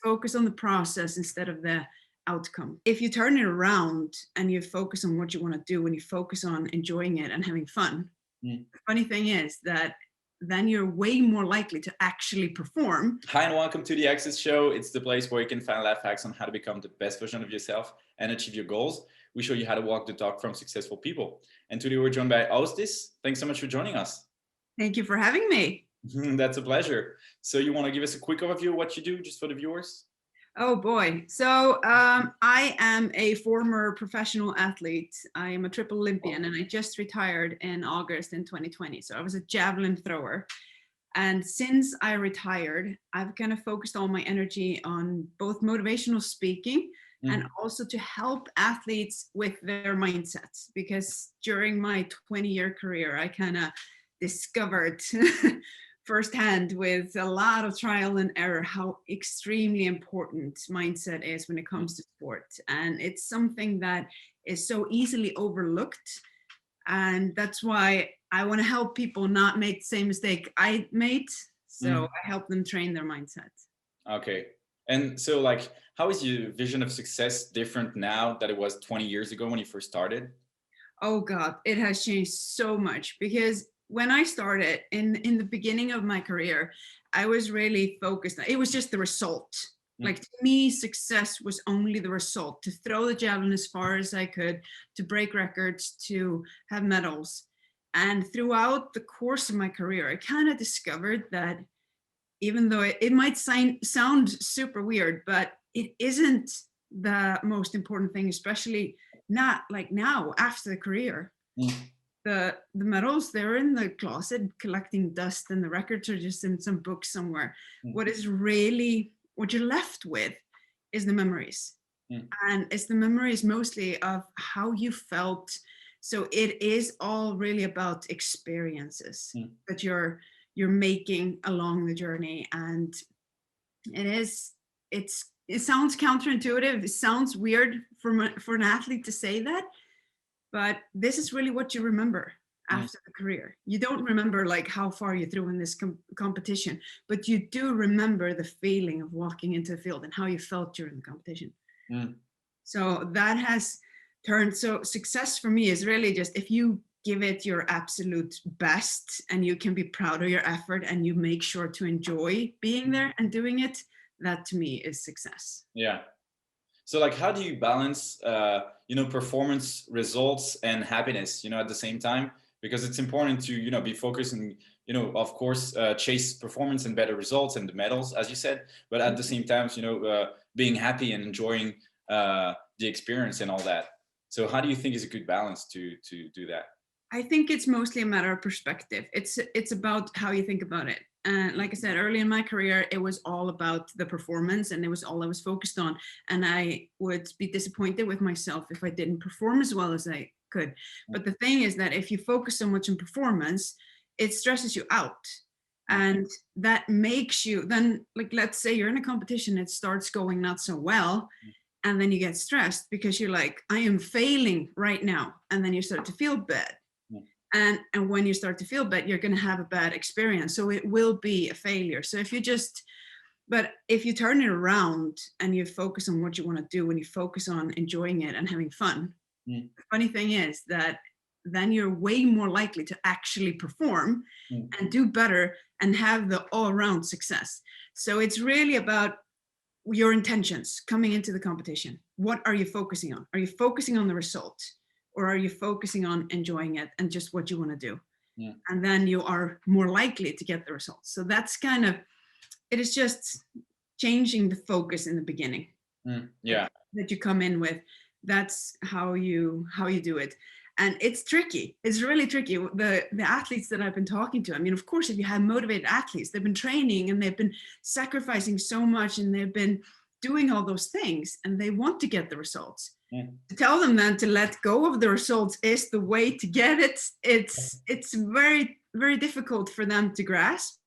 Focus on the process instead of the outcome. If you turn it around and you focus on what you want to do and you focus on enjoying it and having fun, Mm. the funny thing is that then you're way more likely to actually perform. Hi and welcome to the HackCess show. It's the place where you can find life hacks on how to become the best version of yourself and achieve your goals. We show you how to walk the talk from successful people. And today we're joined by Asdis. Thanks so much for joining us. Thank you for having me. That's a pleasure. So you want to give us a quick overview of what you do, just for the viewers? Oh boy. So I am a former professional athlete. I am a triple Olympian and I just retired in August in 2020. So I was a javelin thrower. And since I retired, I've kind of focused all my energy on both motivational speaking and also to help athletes with their mindsets. Because during my 20-year career, I kind of discovered firsthand with a lot of trial and error how extremely important mindset is when it comes to sport. And it's something that is so easily overlooked. And that's why I want to help people not make the same mistake I made. So I help them train their mindset. Okay. And so how is your vision of success different now that it was 20 years ago when you first started? Oh God, it has changed so much because when I started in the beginning of my career, I was really focused. It was just the result. Like to me, success was only the result, to throw the javelin as far as I could, to break records, to have medals. And throughout the course of my career, I kind of discovered that even though it might sound super weird, but it isn't the most important thing, especially not like now after the career. The medals, they're in the closet collecting dust and the records are just in some book somewhere. What you're left with is the memories. And it's the memories mostly of how you felt. So it is all really about experiences that you're making along the journey. And it sounds counterintuitive. It sounds weird for an athlete to say that, but this is really what you remember after the career. You don't remember like how far you threw in this competition, but you do remember the feeling of walking into the field and how you felt during the competition. So that has turned, so success for me is really just if you give it your absolute best and you can be proud of your effort and you make sure to enjoy being there and doing it, that to me is success. Yeah. So how do you balance, performance, results and happiness, at the same time? Because it's important to, be focused and, of course, chase performance and better results and the medals, as you said, but at the same time, being happy and enjoying the experience and all that. So how do you think is a good balance to do that? I think it's mostly a matter of perspective. It's about how you think about it. And like I said, early in my career, it was all about the performance and it was all I was focused on. And I would be disappointed with myself if I didn't perform as well as I could. But the thing is that if you focus so much on performance, it stresses you out. And that makes you then, like, let's say you're in a competition, it starts going not so well. And then you get stressed because you're like, I am failing right now. And then you start to feel bad. And when you start to feel bad, you're going to have a bad experience. So it will be a failure. So if you turn it around and you focus on what you want to do and you focus on enjoying it and having fun, the funny thing is that then you're way more likely to actually perform and do better and have the all-around success. So it's really about your intentions coming into the competition. What are you focusing on? Are you focusing on the result? Or are you focusing on enjoying it and just what you want to do? And then you are more likely to get the results. So that's kind of, it is just changing the focus in the beginning. That you come in with. That's how you do it. And it's tricky. It's really tricky. The athletes that I've been talking to, I mean, of course, if you have motivated athletes, they've been training and they've been sacrificing so much and they've been doing all those things and they want to get the results. To tell them then to let go of the results is the way to get it. It's very, very difficult for them to grasp.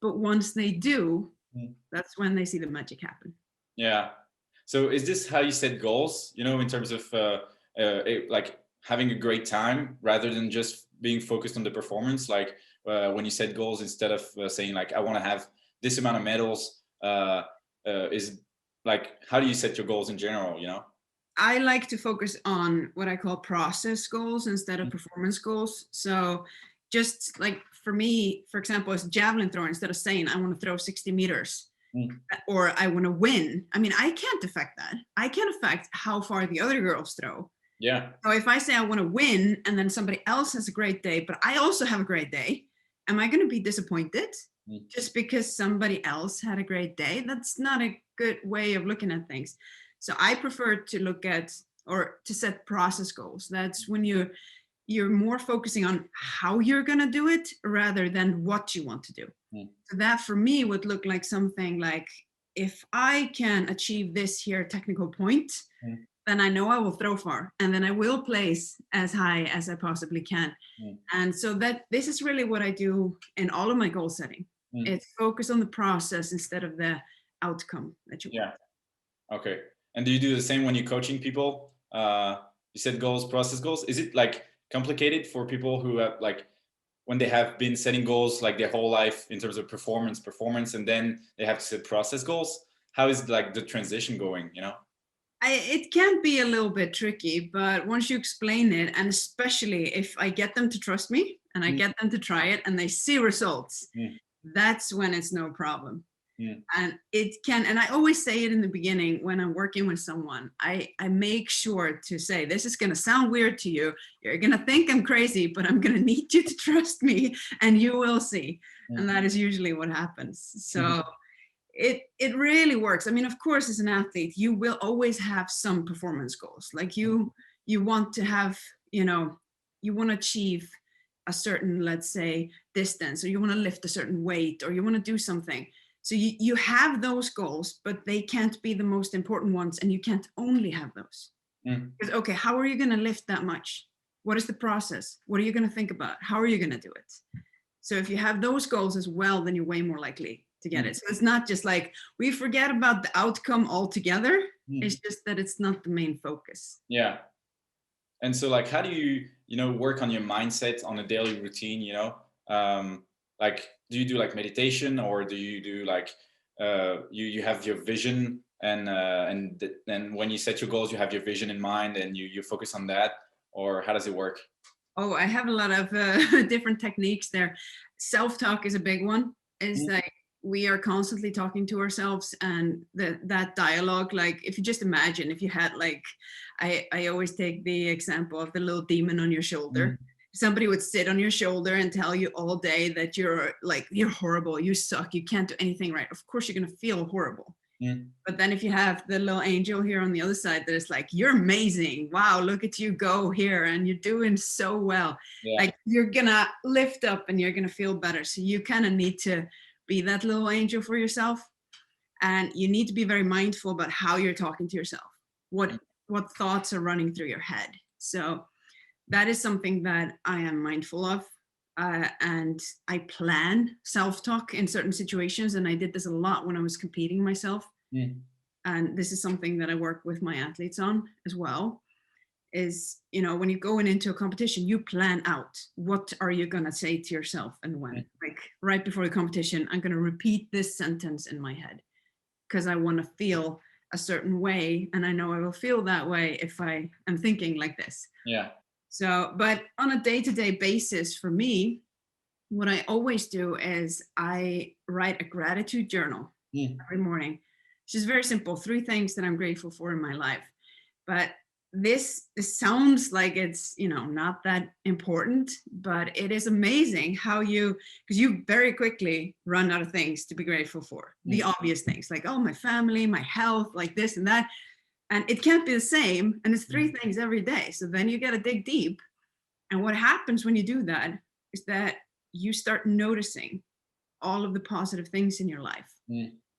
But once they do, that's when they see the magic happen. Yeah. So is this how you set goals, in terms of having a great time rather than just being focused on the performance? When you set goals, instead of saying I want to have this amount of medals, is like, how do you set your goals in general, I like to focus on what I call process goals instead of Mm. performance goals. So just like for me, for example, as javelin thrower, instead of saying I want to throw 60 meters Mm. or I want to win, I mean, I can't affect that. I can't affect how far the other girls throw. Yeah. So if I say I want to win and then somebody else has a great day, but I also have a great day, am I going to be disappointed Mm. just because somebody else had a great day? That's not a good way of looking at things. So I prefer to look at or to set process goals. That's when you're more focusing on how you're going to do it rather than what you want to do. Mm. So that for me would look like something like, if I can achieve this here technical point, Mm. then I know I will throw far and then I will place as high as I possibly can. Mm. And so that this is really what I do in all of my goal setting. Mm. It's focus on the process instead of the outcome that you want. Yeah. Okay. And do you do the same when you're coaching people? You said goals, process goals. Is it like complicated for people who have like, when they have been setting goals like their whole life in terms of performance, and then they have to set process goals? How is like the transition going, It can be a little bit tricky, but once you explain it, and especially if I get them to trust me and I Mm. get them to try it and they see results, Mm. that's when it's no problem. Mm. And it can, and I always say it in the beginning when I'm working with someone, I make sure to say, this is going to sound weird to you. You're going to think I'm crazy, but I'm going to need you to trust me and you will see. Mm. And that is usually what happens. So Mhm. it really works. I mean, of course, as an athlete, you will always have some performance goals. Like you want to have, you want to achieve a certain, let's say, distance, or you want to lift a certain weight, or you want to do something. So you have those goals, but they can't be the most important ones, and you can't only have those. Mm. Because, okay, how are you going to lift that much? What is the process? What are you going to think about? How are you going to do it? So if you have those goals as well, then you're way more likely to get it. So it's not just like we forget about the outcome altogether. Mm. It's just that it's not the main focus. Yeah. And so like, how do you, work on your mindset on a daily routine, like, do you do like meditation, or do you do like, you have your vision and then when you set your goals, you have your vision in mind and you focus on that, or how does it work? Oh, I have a lot of different techniques there. Self-talk is a big one. Is Mm. like we are constantly talking to ourselves, and that dialogue, like if you just imagine if you had like, I always take the example of the little demon on your shoulder. Mm. Somebody would sit on your shoulder and tell you all day that you're horrible, you suck, you can't do anything right. Of course you're going to feel horrible. Mm. But then if you have the little angel here on the other side that is like, you're amazing, wow, look at you go here and you're doing so well. Yeah. Like you're gonna lift up and you're gonna feel better. So you kind of need to be that little angel for yourself, and you need to be very mindful about how you're talking to yourself, what thoughts are running through your head. So that is something that I am mindful of. And I plan self-talk in certain situations, and I did this a lot when I was competing myself. Mm. And this is something that I work with my athletes on as well, is, when you're going into a competition, you plan out what are you going to say to yourself and when. Like right before the competition, I'm going to repeat this sentence in my head because I want to feel a certain way, and I know I will feel that way if I am thinking like this. Yeah. So, but on a day-to-day basis for me, what I always do is I write a gratitude journal every morning. It's just very simple, 3 things that I'm grateful for in my life. But this sounds like it's, not that important, but it is amazing how because you very quickly run out of things to be grateful for. The obvious things like, oh, my family, my health, like this and that. And it can't be the same. And it's 3 things every day. So then you got to dig deep. And what happens when you do that is that you start noticing all of the positive things in your life,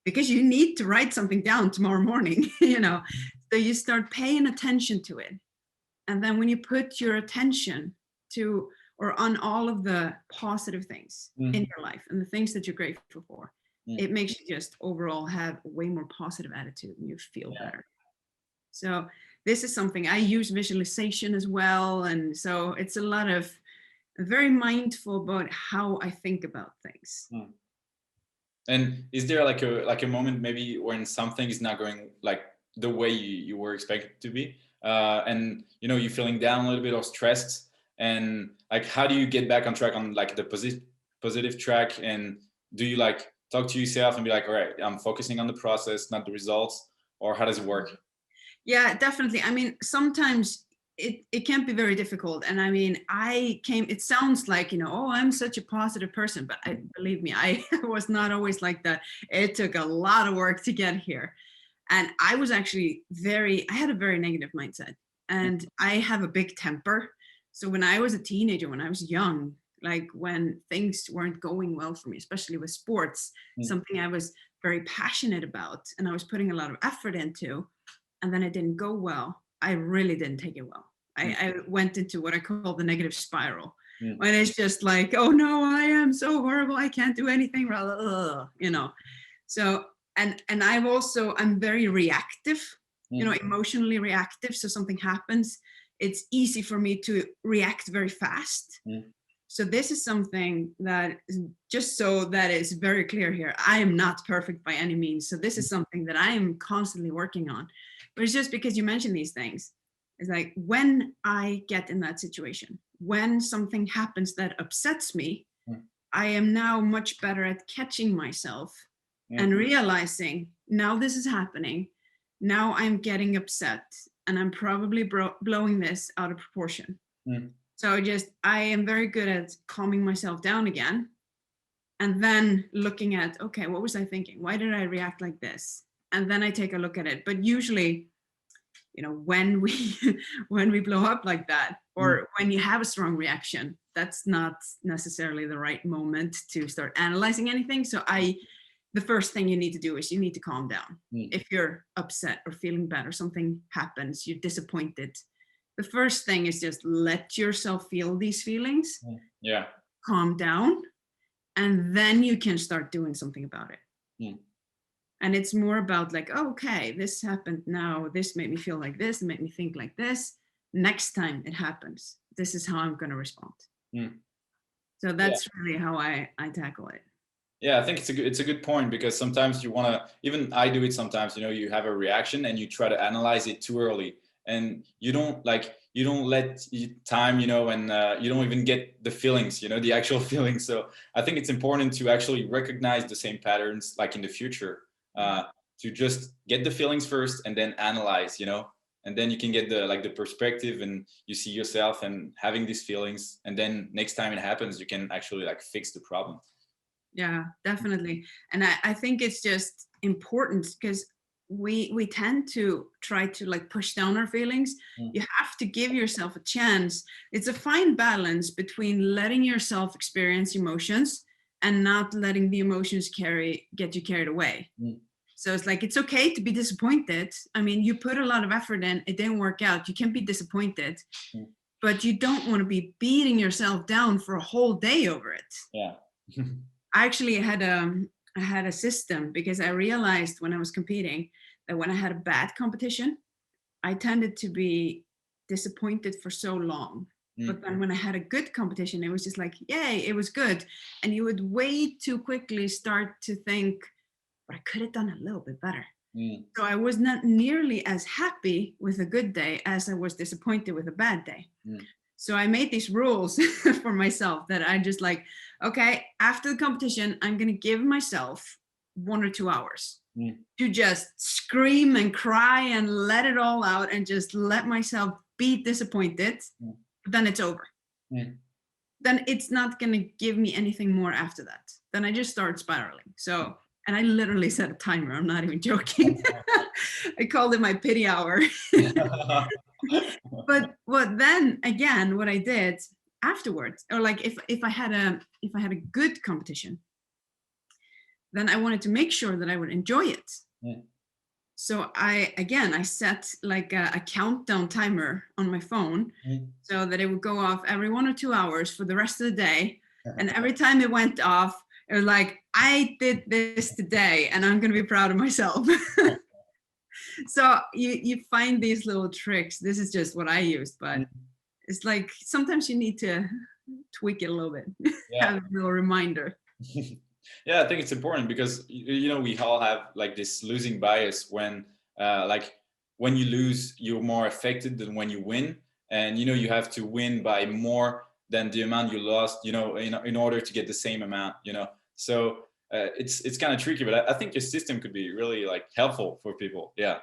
because you need to write something down tomorrow morning, so you start paying attention to it. And then when you put your attention to or on all of the positive things in your life and the things that you're grateful for, it makes you just overall have a way more positive attitude and you feel better. So this is something I use visualization as well. And so it's a lot of very mindful about how I think about things. And is there like a moment maybe when something is not going like the way you were expected to be, and you know, you're feeling down a little bit or stressed, and like how do you get back on track, on like the positive track, and do you like talk to yourself and be like, all right, I'm focusing on the process, not the results, or how does it work? Yeah, definitely. I mean, sometimes it can be very difficult. And I mean, it sounds like, you know, oh, I'm such a positive person, but believe me, I was not always like that. It took a lot of work to get here. And I was actually I had a very negative mindset, and I have a big temper. So when I was a teenager, when I was young, like when things weren't going well for me, especially with sports, something I was very passionate about and I was putting a lot of effort into, and then it didn't go well, I really didn't take it well. I went into what I call the negative spiral. When it's just like, oh no, I am so horrible, I can't do anything, you know. So and I'm very reactive, you know, emotionally reactive. So something happens, it's easy for me to react very fast. So this is something that, just so that is very clear here, I am not perfect by any means. So this is something that I am constantly working on. But it's just because you mentioned these things. It's like when I get in that situation, when something happens that upsets me, I am now much better at catching myself and realizing, now this is happening. Now I'm getting upset and I'm probably blowing this out of proportion. So I am very good at calming myself down again, and then looking at, okay, what was I thinking? Why did I react like this? And then I take a look at it. But usually, you know, when we blow up like that, or when you have a strong reaction, that's not necessarily the right moment to start analyzing anything. So the first thing you need to do is you need to calm down. If you're upset or feeling bad or something happens, you're disappointed, the first thing is just let yourself feel these feelings. Calm down, and then you can start doing something about it. And it's more about like, oh, okay, this happened now, this made me feel like this, it made me think like this. Next time it happens, this is how I'm going to respond. So that's really how I tackle it. Yeah, I think it's a good point, because sometimes you want to, even I do it sometimes, you know, you have a reaction and you try to analyze it too early, and you don't let time, you know, and you don't even get the feelings, you know, the actual feelings. So I think it's important to actually recognize the same patterns, like in the future, to just get the feelings first and then analyze, you know, and then you can get the perspective, and you see yourself and having these feelings, and then next time it happens, you can actually like fix the problem. Yeah, definitely. And I think it's just important, because we tend to try to like push down our feelings. You have to give yourself a chance. It's a fine balance between letting yourself experience emotions and not letting the emotions get you carried away. So it's like, it's okay to be disappointed. I mean, you put a lot of effort in, it didn't work out, you can be disappointed, but you don't want to be beating yourself down for a whole day over it. I actually had a system, because I realized when I was competing that when I had a bad competition, I tended to be disappointed for so long. But then when I had a good competition, it was just like, yay, it was good. And you would way too quickly start to think, but I could have done a little bit better. So I was not nearly as happy with a good day as I was disappointed with a bad day. So I made these rules for myself that I just like, okay, after the competition, I'm going to give myself 1 or 2 hours to just scream and cry and let it all out, and just let myself be disappointed. But then it's over. Then it's not going to give me anything more after that. Then I just start spiraling. So, and I literally set a timer. I'm not even joking. I called it my pity hour. But then again, what I did afterwards, or like if I had a good competition, then I wanted to make sure that I would enjoy it. So I set like a countdown timer on my phone, so that it would go off every 1 or 2 hours for the rest of the day. And every time it went off, it was like, I did this today and I'm going to be proud of myself. So you find these little tricks. This is just what I used, but it's like sometimes you need to tweak it a little bit. Have a little reminder. Yeah, I think it's important because you know we all have like this losing bias when like when you lose, you're more affected than when you win, and you know you have to win by more than the amount you lost, you know, in order to get the same amount, you know. So it's kind of tricky, but I think your system could be really like helpful for people. Yeah.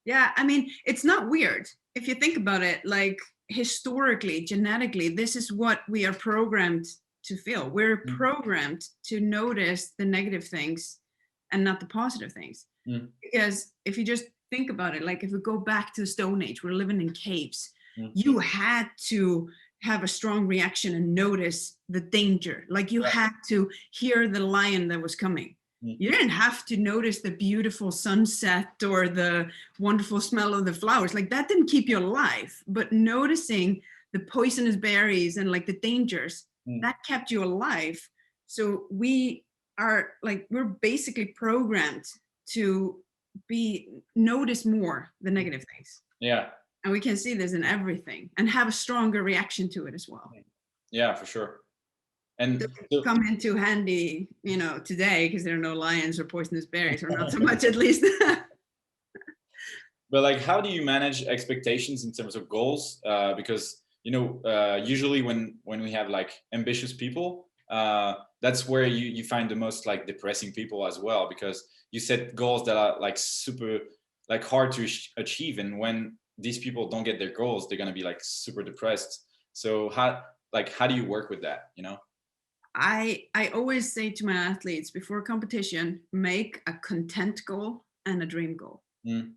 Yeah, I mean, it's not weird if you think about it. Like historically, genetically, this is what we are programmed to feel. We're Mm. programmed to notice the negative things and not the positive things. Mm. Because if you just think about it, like if we go back to the Stone Age, we're living in caves. Mm. You had to have a strong reaction and notice the danger. Like you Yeah. had to hear the lion that was coming. Mm. You didn't have to notice the beautiful sunset or the wonderful smell of the flowers. Like that didn't keep you alive, but noticing the poisonous berries and like the dangers, Mm. that kept you alive. So we are like, we're basically programmed to notice more the negative things. Yeah. And we can see this in everything and have a stronger reaction to it as well. Yeah, for sure. And so, Come into handy, you know, today because there are no lions or poisonous berries, or not so much at least. but like, how do you manage expectations in terms of goals? Because you know, usually when we have like ambitious people, that's where you find the most like depressing people as well, because you set goals that are like super like hard to achieve, and when these people don't get their goals, they're gonna be like super depressed. So how do you work with that? You know? I always say to my athletes before competition, make a content goal and a dream goal. Mm.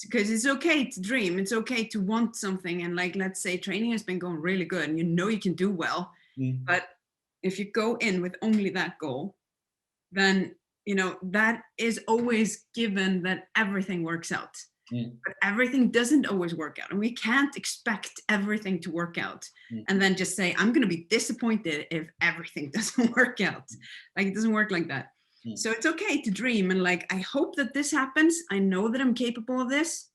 Because it's okay to dream, it's okay to want something, and like let's say training has been going really good and you know you can do well, but if you go in with only that goal, then you know that is always given that everything works out. But everything doesn't always work out, and we can't expect everything to work out and then just say I'm going to be disappointed if everything doesn't work out. Like it doesn't work like that. So it's okay to dream and like, I hope that this happens, I know that I'm capable of this,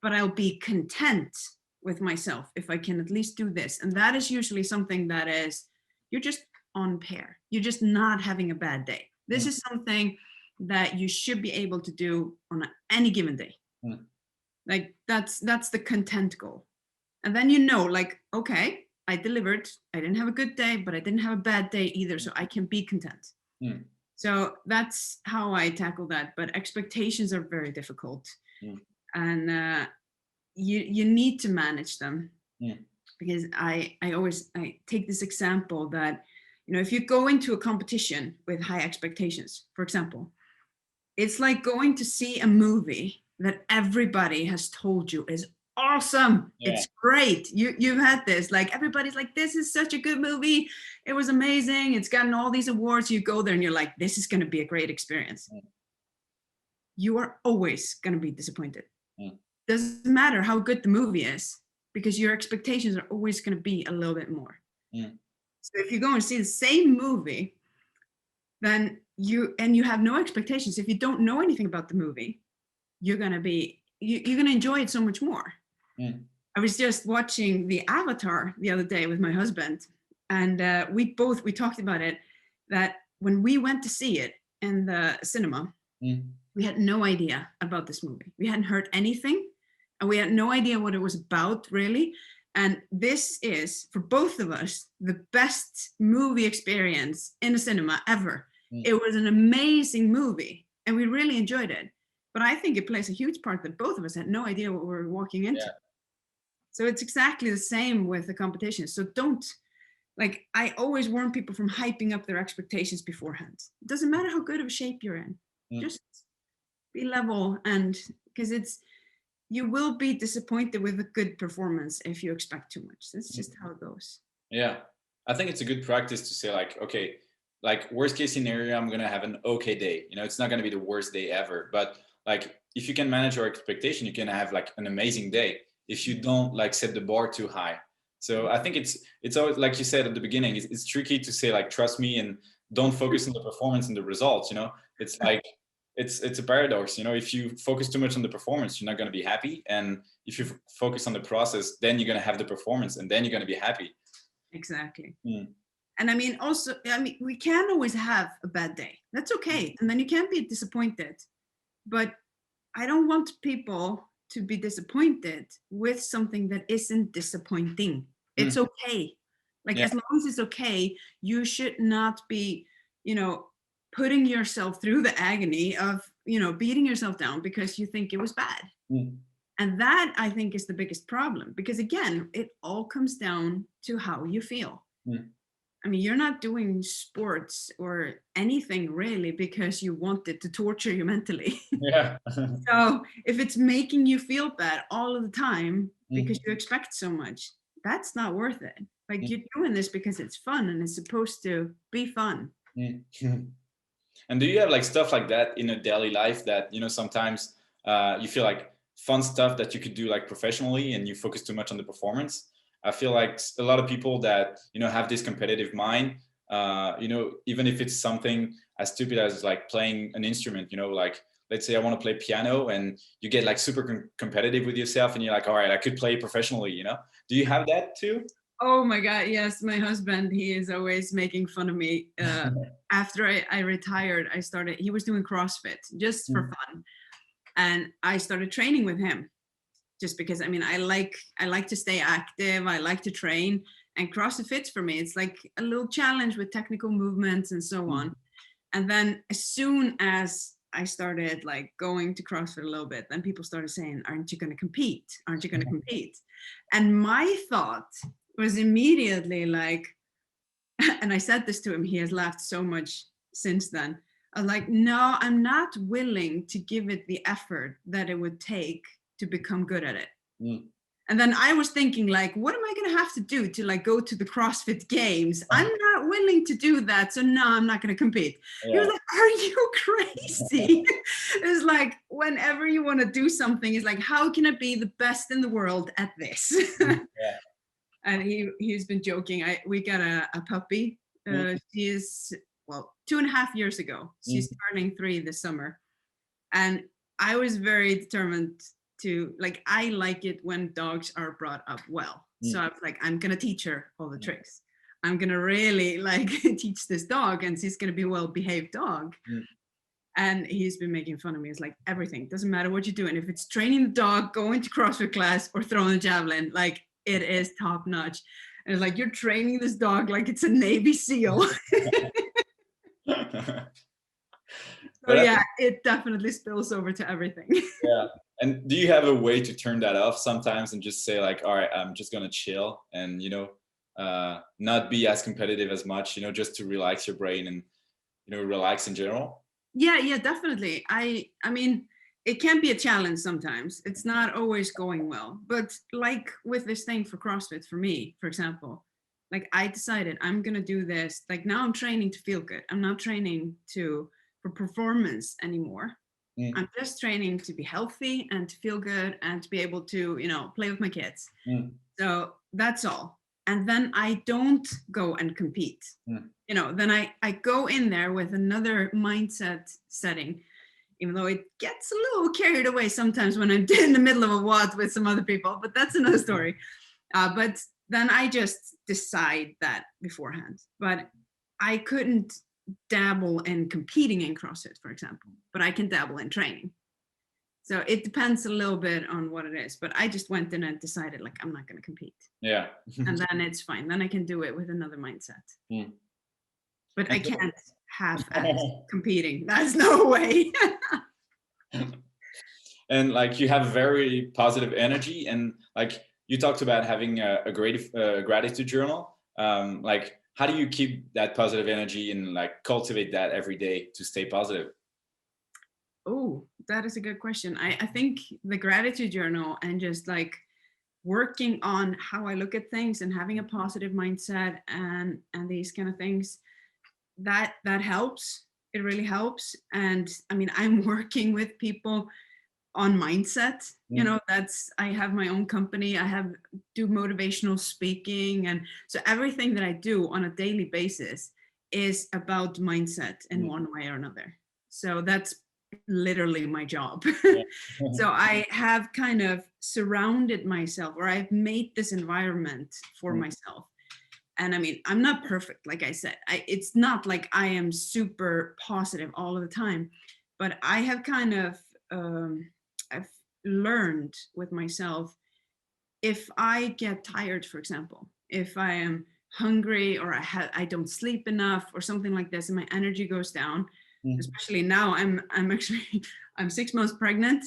but I'll be content with myself if I can at least do this. And that is usually something that is, you're just on pair, you're just not having a bad day. This is something that you should be able to do on any given day. Like that's the content goal. And then you know, like, okay, I delivered, I didn't have a good day, but I didn't have a bad day either, so I can be content. So that's how I tackle that. But expectations are very difficult, and you need to manage them. Because I take this example that, you know, if you go into a competition with high expectations, for example, it's like going to see a movie that everybody has told you is awesome. Yeah. It's great. You've had this, like everybody's like, this is such a good movie. It was amazing. It's gotten all these awards. You go there and you're like, this is going to be a great experience. You are always going to be disappointed. Doesn't matter how good the movie is, because your expectations are always going to be a little bit more. So if you go and see the same movie, then you have no expectations. If you don't know anything about the movie, you're going to enjoy it so much more. I was just watching the Avatar the other day with my husband, and we talked about it, that when we went to see it in the cinema, we had no idea about this movie. We hadn't heard anything, and we had no idea what it was about, really. And this is, for both of us, the best movie experience in a cinema ever. It was an amazing movie, and we really enjoyed it. But I think it plays a huge part that both of us had no idea what we were walking into. Yeah. So it's exactly the same with the competition. So don't, like, I always warn people from hyping up their expectations beforehand. It doesn't matter how good of a shape you're in. Just be level, and because you will be disappointed with a good performance if you expect too much. That's just how it goes. Yeah. I think it's a good practice to say, like, okay, like worst case scenario, I'm going to have an okay day. You know, it's not going to be the worst day ever, but like, if you can manage your expectation, you can have like an amazing day if you don't like set the bar too high. So I think it's always, like you said at the beginning, it's tricky to say like, trust me and don't focus on the performance and the results. You know, it's like, it's a paradox. You know, if you focus too much on the performance, you're not going to be happy. And if you focus on the process, then you're going to have the performance and then you're going to be happy. Exactly. And I mean, also, I mean, we can always have a bad day. That's okay. And then you can't be disappointed. But I don't want people to be disappointed with something that isn't disappointing. It's okay. Like, as long as it's okay, you should not be, you know, putting yourself through the agony of, you know, beating yourself down because you think it was bad. And that, I think, is the biggest problem, because again, it all comes down to how you feel. I mean, you're not doing sports or anything really because you want it to torture you mentally. Yeah. So if it's making you feel bad all of the time because you expect so much, that's not worth it. Like, you're doing this because it's fun and it's supposed to be fun. And do you have like stuff like that in a daily life that, you know, sometimes you feel like fun stuff that you could do like professionally and you focus too much on the performance? I feel like a lot of people that, you know, have this competitive mind, you know, even if it's something as stupid as like playing an instrument, you know, like let's say I want to play piano, and you get like super competitive with yourself and you're like, all right, I could play professionally, you know? Do you have that too? Oh my God, yes. My husband, he is always making fun of me. After I retired, he was doing CrossFit just for fun. And I started training with him just because, I mean, I like to stay active. I like to train, and CrossFit fits for me. It's like a little challenge with technical movements and so on. And then as soon as I started like going to CrossFit a little bit, then people started saying, aren't you going to compete? Aren't you going to compete? And my thought was immediately like, and I said this to him, he has laughed so much since then. I was like, no, I'm not willing to give it the effort that it would take to become good at it. And then I was thinking, like, what am I going to have to do to like go to the CrossFit Games? I'm not willing to do that. So no, I'm not going to compete. He was like, are you crazy? It's like, whenever you want to do something, it's like, how can I be the best in the world at this? And he's been joking. We got a puppy. She is, well, 2.5 years ago. She's turning 3 this summer. And I was very determined to, like, I like it when dogs are brought up well. So I was like, I'm going to teach her all the tricks. I'm going to really like teach this dog, and she's going to be a well-behaved dog. And he's been making fun of me. It's like, everything, doesn't matter what you're doing. If it's training the dog, going to CrossFit class, or throwing a javelin, like, it is top notch. And it's like, you're training this dog like it's a Navy SEAL. So yeah, it definitely spills over to everything. Yeah. And do you have a way to turn that off sometimes and just say like, all right, I'm just going to chill and, you know, not be as competitive as much, you know, just to relax your brain and, you know, relax in general? Yeah, definitely. I mean, it can be a challenge sometimes. It's not always going well. But like with this thing for CrossFit, for me, for example, like I decided I'm going to do this. Like now I'm training to feel good. I'm not training for performance anymore. I'm just training to be healthy and to feel good and to be able to, you know, play with my kids. So that's all. And then I don't go and compete. You know, then I go in there with another mindset setting, even though it gets a little carried away sometimes when I'm in the middle of a WOD with some other people, but that's another story. But then I just decide that beforehand. But I couldn't dabble in competing in CrossFit, for example, but I can dabble in training. So it depends a little bit on what it is. But I just went in and decided, like, I'm not going to compete. Yeah. And then it's fine. Then I can do it with another mindset. But I can't half-ass competing. That's no way. And like you have very positive energy, and like you talked about having a great gratitude journal. Like, how do you keep that positive energy and like cultivate that every day to stay positive? Oh, that is a good question. I think the gratitude journal and just like working on how I look at things and having a positive mindset and these kind of things, that helps. It really helps. And I mean, I'm working with people on mindset. You know, I have my own company. I do motivational speaking, and so everything that I do on a daily basis is about mindset in one way or another. So that's literally my job. So I have kind of surrounded myself, or I've made this environment for myself. And I mean, I'm not perfect, like I said. It's not like I am super positive all of the time, but I have kind of, I've learned with myself, if I get tired, for example, if I am hungry or I don't sleep enough or something like this, and my energy goes down, especially now, I'm actually, I'm 6 months pregnant.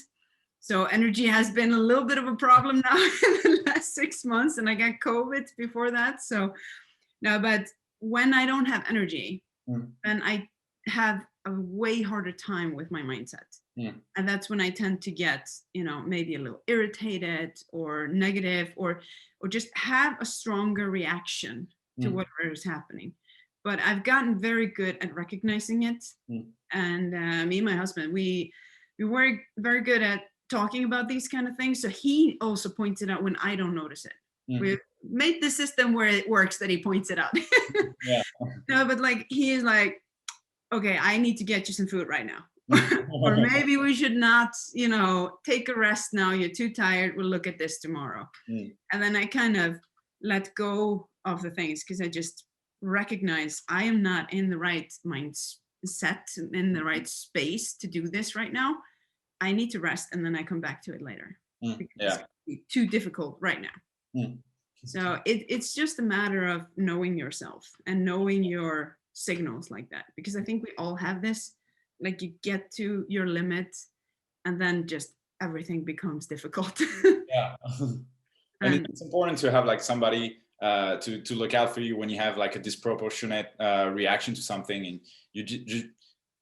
So energy has been a little bit of a problem now in the last 6 months, and I got COVID before that. So no, but when I don't have energy, then I have a way harder time with my mindset. And that's when I tend to get, you know, maybe a little irritated or negative, or just have a stronger reaction to whatever is happening. But I've gotten very good at recognizing it. And me and my husband, we were very good at talking about these kind of things. So he also points it out when I don't notice it. We've made the system where it works that he points it out. Yeah. No, but like he is like, okay, I need to get you some food right now. Or maybe we should not, you know, take a rest now. You're too tired. We'll look at this tomorrow. And then I kind of let go of the things because I just recognize I am not in the right mindset, in the right space to do this right now. I need to rest, and then I come back to it later. Because it's too difficult right now. So it's just a matter of knowing yourself and knowing your signals like that, because I think we all have this, like you get to your limit and then just everything becomes difficult. Yeah. And it's important to have like somebody to look out for you when you have like a disproportionate reaction to something, and you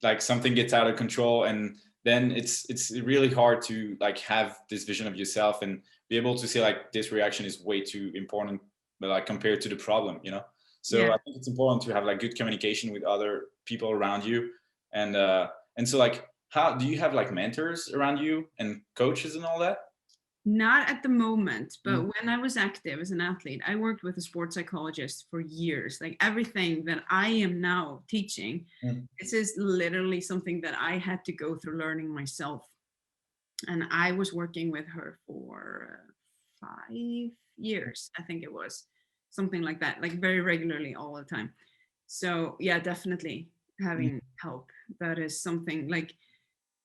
like something gets out of control, and then it's really hard to like have this vision of yourself and be able to say like this reaction is way too important, but like compared to the problem, you know. So I think it's important to have like good communication with other people around you, and so like, how do you have like mentors around you and coaches and all that? Not at the moment, but when I was active as an athlete, I worked with a sports psychologist for years. Like everything that I am now teaching, this is literally something that I had to go through learning myself. And I was working with her for 5 years, I think it was, something like that, like very regularly all the time. So yeah, definitely having help. That is something like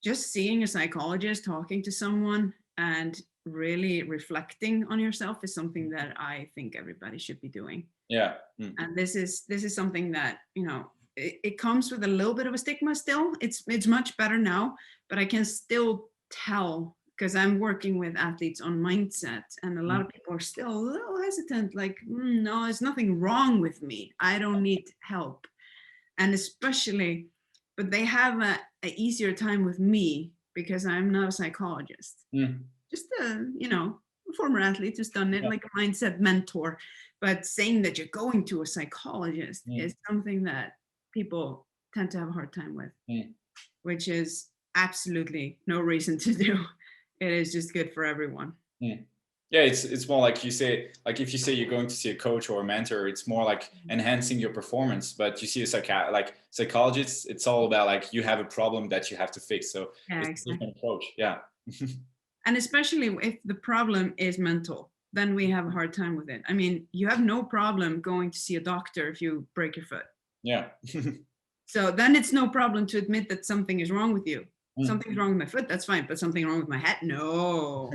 just seeing a psychologist, talking to someone, and really reflecting on yourself is something that I think everybody should be doing. Yeah. And this is something that, you know, it comes with a little bit of a stigma still. It's much better now, but I can still tell, because I'm working with athletes on mindset, and a lot of people are still a little hesitant, like, no, there's nothing wrong with me. I don't need help. And especially, but they have a easier time with me because I'm not a psychologist. Just a, you know, a former athlete who's done it, like a mindset mentor. But saying that you're going to a psychologist is something that people tend to have a hard time with, which is absolutely no reason to do. It is just good for everyone. Yeah, it's more like you say, like if you say you're going to see a coach or a mentor, it's more like enhancing your performance. But you see a psychologist, it's all about like you have a problem that you have to fix. So it's a different approach. Yeah. And especially if the problem is mental, then we have a hard time with it. I mean, you have no problem going to see a doctor if you break your foot. Yeah. So then it's no problem to admit that something is wrong with you. Something's wrong with my foot, that's fine, but something wrong with my head, no.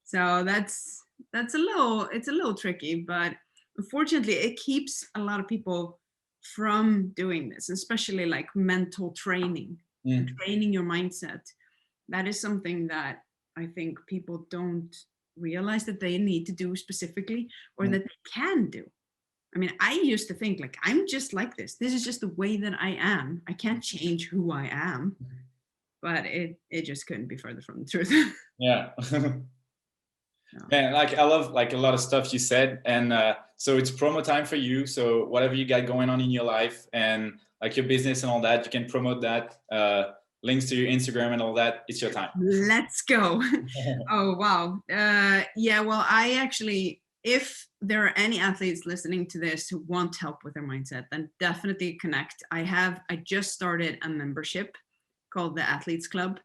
So that's it's a little tricky, but unfortunately it keeps a lot of people from doing this, especially like mental training, training your mindset. That is something that I think people don't realize that they need to do specifically, or that they can do. I mean, I used to think like, I'm just like this. This is just the way that I am. I can't change who I am. But it just couldn't be further from the truth. Yeah. Man, like I love like a lot of stuff you said, and so it's promo time for you. So whatever you got going on in your life and like your business and all that, you can promote that. Links to your Instagram and all that. It's your time. Let's go. Oh wow. Yeah. Well, I actually, if there are any athletes listening to this who want help with their mindset, then definitely connect. I just started a membership called the Athletes Club,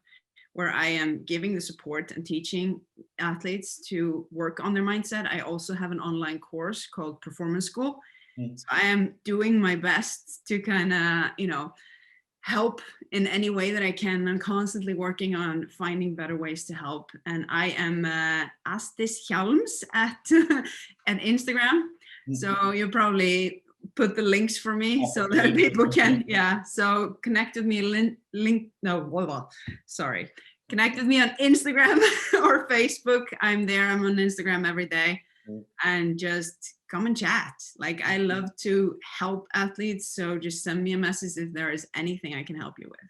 where I am giving the support and teaching athletes to work on their mindset. I also have an online course called Performance School, So I am doing my best to kind of, you know, help in any way that I can. I'm constantly working on finding better ways to help. And I am Asdis Hjalms at Instagram. So you probably put the links for me so that people can, yeah. So connect with me, connect with me on Instagram or Facebook. I'm there. I'm on Instagram every day. And just come and chat. Like, I love to help athletes. So just send me a message if there is anything I can help you with.